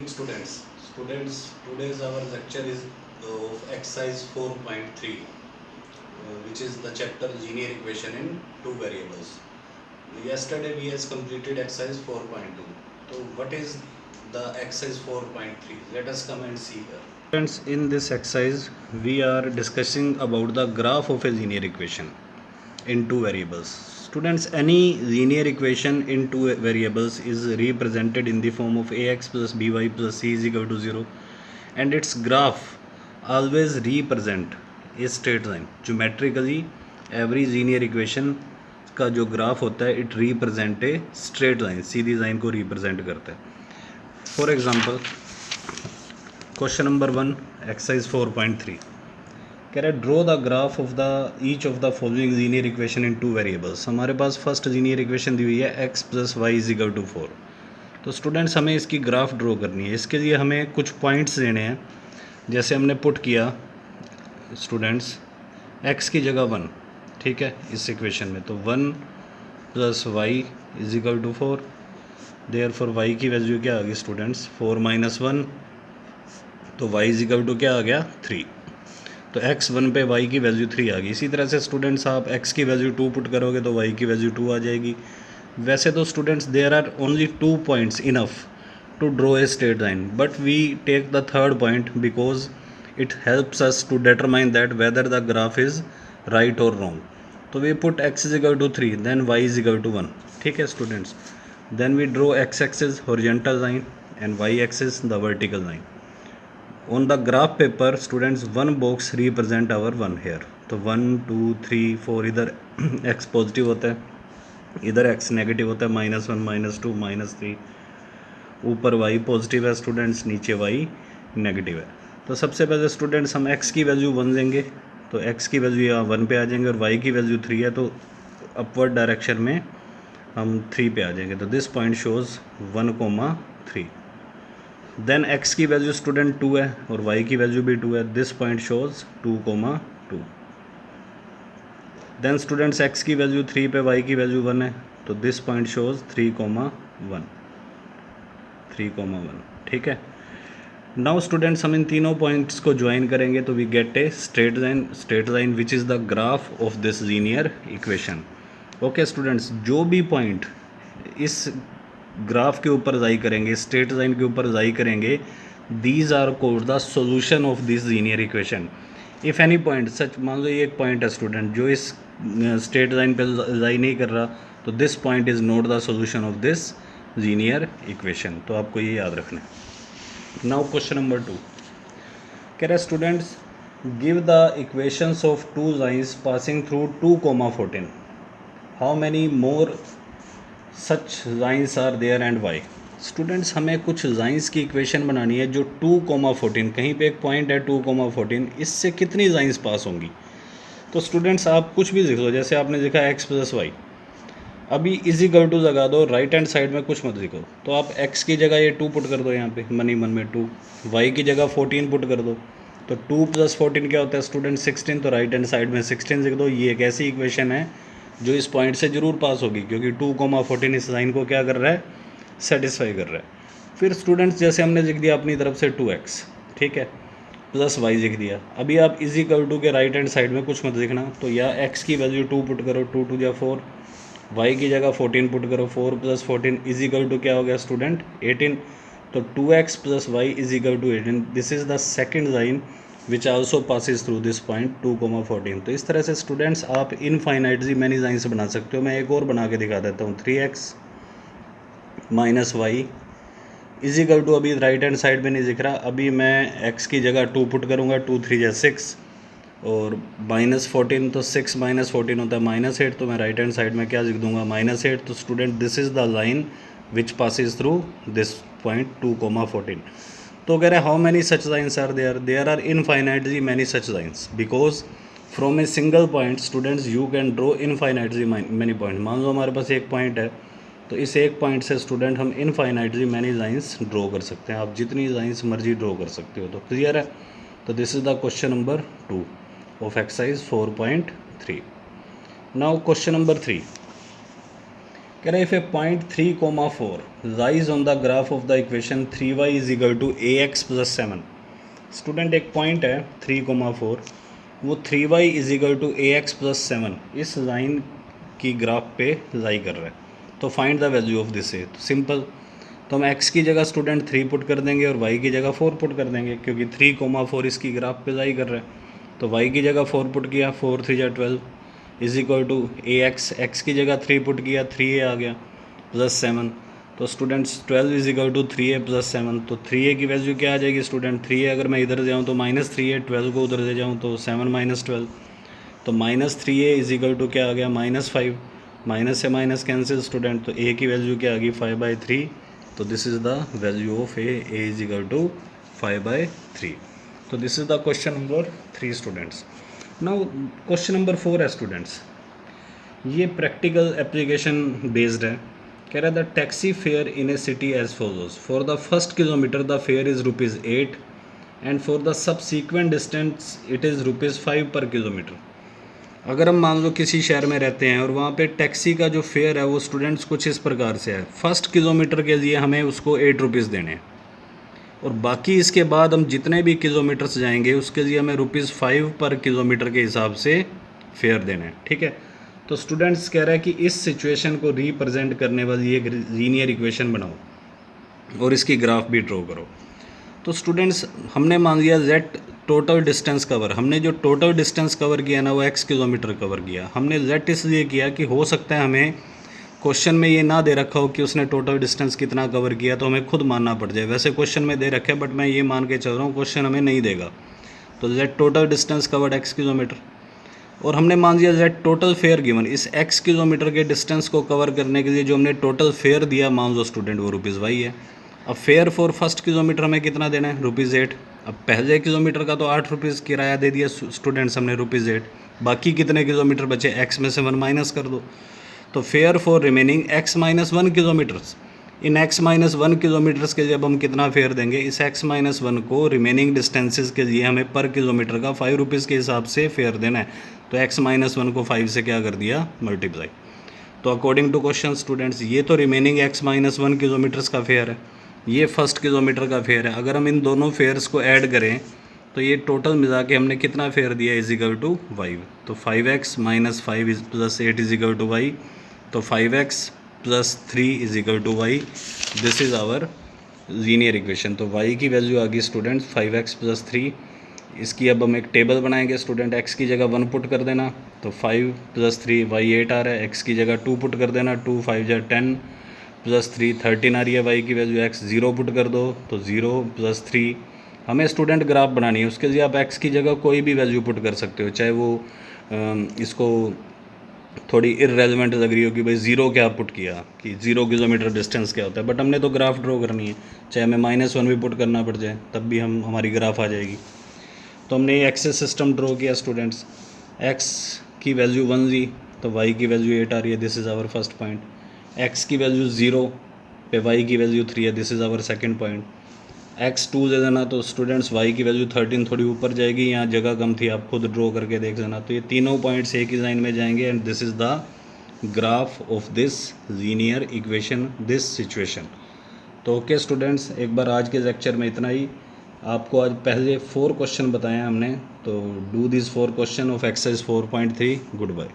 Students, today's our lecture is of exercise 4.3, which is the chapter linear equation in two variables. Yesterday we has completed exercise 4.2. So what is the exercise 4.3? Let us come and see here. Friends, in this exercise we are discussing about the graph of a linear equation in two variables. Students, any linear equation in two variables is represented in the form of ax plus by plus c is equal to 0, and its graph always represent a straight line. Geometrically every linear equation का जो graph होता है it represent a straight line, सीधी line को represent करता है. For example question number 1 exercise 4.3 कह रहा है draw the graph of the each of the following linear equation in two variables. हमारे पास फर्स्ट लीनियर इक्वेशन दी हुई है x plus y is equal to 4. तो स्टूडेंट्स हमें इसकी ग्राफ ड्रॉ करनी है. इसके लिए हमें कुछ पॉइंट्स लेने हैं. जैसे हमने पुट किया स्टूडेंट्स x की जगह 1, ठीक है, इस इक्वेशन में, तो 1 plus y is equal to 4. Therefore y की वैल्यू क्या आ गई स्टूडेंट्स 4 माइनस 1, तो y इज इक्वल टू क्या आ गया 3. तो x1 पे y की वैल्यू 3 आ गई. इसी तरह से स्टूडेंट्स आप x की वैल्यू 2 पुट करोगे तो y की वैल्यू 2 आ जाएगी. वैसे तो students there are only 2 points enough to draw a straight line, but we take the third point because it helps us to determine that whether the graph is right और wrong. तो we put x is equal to 3, then y is equal to 1. ठीक है students. Then we draw x axis horizontal line and y axis the vertical line. On the graph paper students one box represent our 1 here. तो 1 2 3 4 इधर x positive होता है, इधर x negative होता है, -1 -2 -3. ऊपर y पॉजिटिव है स्टूडेंट्स, नीचे y नेगेटिव है. तो सबसे पहले स्टूडेंट्स हम x की वैल्यू 1 लेंगे, तो x की वैल्यू यहाँ 1 पे आ जाएंगे, और y की वैल्यू 3 है, तो अपवर्ड डायरेक्शन में हम 3 पे आ जाएंगे. तो this point shows 1,3. Then x की वैल्यू स्टूडेंट 2 है और y की वैल्यू भी 2 है. This point shows 2,2. Then students x की वैल्यू 3 पे y की वैल्यू 1 है, तो दिस पॉइंट शोज 3,1. ठीक है. नाउ स्टूडेंट्स हम इन तीनों पॉइंट्स को ज्वाइन करेंगे तो we get a straight line which is the graph of this linear equation. Okay students, जो भी पॉइंट इस ग्राफ के ऊपर लाई करेंगे, स्ट्रेट लाइन के ऊपर लाई करेंगे, these are called the solution of this linear equation. If any point such, मान लो ये एक पॉइंट है स्टूडेंट जो इस स्ट्रेट लाइन पे लाई नहीं कर रहा, तो this point is not the solution of this linear equation. तो आपको ये याद रखना है. नाउ क्वेश्चन नंबर 2 कह रहा है students give the equations of two lines passing through 2,14. How many more such lines are there and why. Students हमें कुछ लाइन्स की इक्वेशन बनानी है जो 2,14, कहीं पे एक पॉइंट है 2,14, इससे कितनी लाइन्स पास होंगी. तो स्टूडेंट्स आप कुछ भी लिख लो, जैसे आपने लिखा x प्लस वाई, अभी इज इक्वल टू लगा दो, राइट हैंड साइड में कुछ मत लिखो. तो आप x की जगह ये 2 पुट कर दो, यहाँ पे मन ही मन में 2, y की जगह 14 पुट कर दो. तो 2 प्लस 14 क्या होता है स्टूडेंट 16, तो राइट हैंड साइड में 16 लिख दो. ये एक ऐसी इक्वेशन है जो इस पॉइंट से ज़रूर पास होगी, क्योंकि 2,14 इस लाइन को क्या कर रहा है, सेटिस्फाई कर रहा है. फिर स्टूडेंट्स जैसे हमने लिख दिया अपनी तरफ से 2x, ठीक है, प्लस वाई लिख दिया. अभी आप इज इक्वल टू के राइट हैंड साइड में कुछ मत लिखना. तो या x की वैल्यू 2 पुट करो, 2 2 या 4, y की जगह 14 पुट करो, 4 प्लस 14 इज इक्वल टू क्या हो गया स्टूडेंट 18. तो 2x plus y is equal to 18. This is the second line which also passes through this point 2,14. तो इस तरह से स्टूडेंट्स आप इनफाइनाइटली मैनी लाइन्स बना सकते हो. मैं एक और बना के दिखा देता हूँ. 3x minus y is equal to, अभी राइट हैंड साइड में नहीं दिख रहा, अभी मैं x की जगह 2 पुट करूँगा, 2 3 या 6, और -14, तो 6 माइनस 14 होता है -8, तो मैं राइट हैंड साइड में क्या लिख दूंगा -8. तो student this is the line which passes through this point 2,14. तो कह रहे हैं how many such lines are there are infinitely many such lines, because from a single point students you can draw infinitely many point. मान लो हमारे पास एक point है, तो इस एक पॉइंट से स्टूडेंट हम इनफाइनाइटली मैनी लाइन्स ड्रॉ कर सकते हैं. आप जितनी लाइन्स मर्जी ड्रॉ कर सकते हो. तो क्लियर है. तो this is the question number 2 of exercise 4.3. Now question number 3 कह रहे if a point 3,4 lies on the graph of the equation 3y is equal to ax plus 7। Student एक पॉइंट है 3,4, वो 3y is equal to ax plus 7 इस line की graph पे लाई कर रहा है, तो find the value of this A. तो सिंपल, तो हम x की जगह स्टूडेंट 3 पुट कर देंगे और y की जगह 4 पुट कर देंगे, क्योंकि 3,4 इसकी ग्राफ पे लाई कर रहा है। तो y की जगह 4 पुट किया, 4 3 जा 12 is equal to ax, x की जगह 3 पुट किया, 3a आ गया प्लस 7। तो students 12 is equal to 3a plus 7। तो 3a की वैल्यू क्या आ जाएगी स्टूडेंट, 3a अगर मैं इधर जाऊँ तो माइनस 3a, 12 को उधर ले जाऊँ तो 7 माइनस 12, तो minus 3a is equal to क्या आ गया माइनस 5, माइनस से माइनस कैंसिल स्टूडेंट, तो a की वैल्यू क्या आ गई 5/3। तो this is the value of a is equal to 5/3। तो this is the question number 3 students. Now question number 4 है स्टूडेंट्स, ये प्रैक्टिकल एप्लीकेशन बेस्ड है। कह रहा है the taxi fare in a city as follows, for the first kilometre the fare is ₹8 and for the subsequent distance it is ₹5 per kilometre. अगर हम मान लो किसी शहर में रहते हैं और वहाँ पे टैक्सी का जो फेयर है वो स्टूडेंट्स कुछ इस प्रकार से है, फर्स्ट किलोमीटर के लिए हमें उसको ₹8 देने हैं और बाकी इसके बाद हम जितने भी किलोमीटर्स जाएंगे उसके लिए हमें ₹5 पर किलोमीटर के हिसाब से फेयर देना है, ठीक है। तो स्टूडेंट्स कह रहा है कि इस सिचुएशन को रिप्रेजेंट करने वाली एक लीनियर इक्वेशन बनाओ और इसकी ग्राफ भी ड्रॉ करो। तो स्टूडेंट्स हमने मान लिया z टोटल डिस्टेंस कवर, हमने जो टोटल डिस्टेंस कवर किया ना वो x किलोमीटर कवर किया। हमने z इसलिए किया कि हो सकता है हमें क्वेश्चन में ये ना दे रखा हो कि उसने टोटल डिस्टेंस कितना कवर किया, तो हमें खुद मानना पड़ जाए। वैसे क्वेश्चन में दे रखे बट मैं ये मान के चल रहा हूँ क्वेश्चन हमें नहीं देगा। तो z total distance covered x kilometre, और हमने मान लिया z टोटल फेयर गिवन, इस x किलोमीटर के डिस्टेंस को कवर करने के लिए जो हमने टोटल फेयर दिया मान लो स्टूडेंट वो ₹y है। अब फेयर फॉर फर्स्ट किलोमीटर हमें कितना देना है ₹8। अब पहले किलोमीटर का तो ₹8 किराया दे दिया स्टूडेंट्स हमने ₹8, बाकी कितने किलोमीटर बचे, x में से 1 माइनस कर दो। तो fair for remaining x-1 kilometres, in x-1 kilometres के लिए अब हम कितना फेयर देंगे, इस x-1 को रिमेनिंग डिस्टेंसेस के लिए हमें पर किलोमीटर का ₹5 के हिसाब से फेयर देना है। तो x-1 को 5 से क्या कर दिया मल्टीप्लाई। तो अकॉर्डिंग टू क्वेश्चन स्टूडेंट्स ये तो रिमेनिंग x-1 किलोमीटर्स का फेयर है, ये फर्स्ट किलोमीटर का फेयर है। अगर हम इन दोनों फेयर्स को ऐड करें तो ये टोटल मिला के हमने कितना फेयर दिया इज इक्वल टू 5। तो 5x minus 5 plus 8 is equal to y। तो 5x plus 3 is equal to y। This is our linear equation. तो y की वैल्यू आ गई स्टूडेंट 5x प्लस 3। इसकी अब हम एक टेबल बनाएंगे स्टूडेंट, x की जगह 1 पुट कर देना, तो 5 प्लस 3 y 8 आ रहा है। x की जगह 2 पुट कर देना, 2 5 जा 10 प्लस 3 13 आ रही है। y की वैल्यू x 0 पुट कर दो, तो 0 प्लस 3। हमें स्टूडेंट ग्राफ बनानी है, उसके लिए आप x की जगह कोई भी वैल्यू पुट कर सकते हो, चाहे वो इसको थोड़ी इररेलेवेंट लग रही हो कि भाई 0 क्या पुट किया कि 0 किलोमीटर डिस्टेंस क्या होता है, बट हमने तो ग्राफ ड्रॉ करनी है, चाहे हमें -1 भी पुट करना पड़ जाए तब भी हमारी ग्राफ आ जाएगी। तो हमने ये एक्सेस सिस्टम ड्रॉ किया स्टूडेंट्स, x की वैल्यू 1 ली तो y की वैल्यू 8 आ रही है, this is our first point. x की वैल्यू 0 पे y की वैल्यू 3 है, this is our second point. x 2 दे देना तो स्टूडेंट्स y की वैल्यू 13 थोड़ी ऊपर जाएगी, यहाँ जगह कम थी आप खुद ड्रॉ करके देख लेना। तो ये तीनों पॉइंट्स एक ही लाइन में जाएंगे and this is the graph of this linear equation this situation. तो ओके स्टूडेंट्स, एक बार आज के लेक्चर में इतना ही। आपको आज पहले 4 क्वेश्चन बताए हमने, तो do this 4 question of exercise 4.3। Good bye.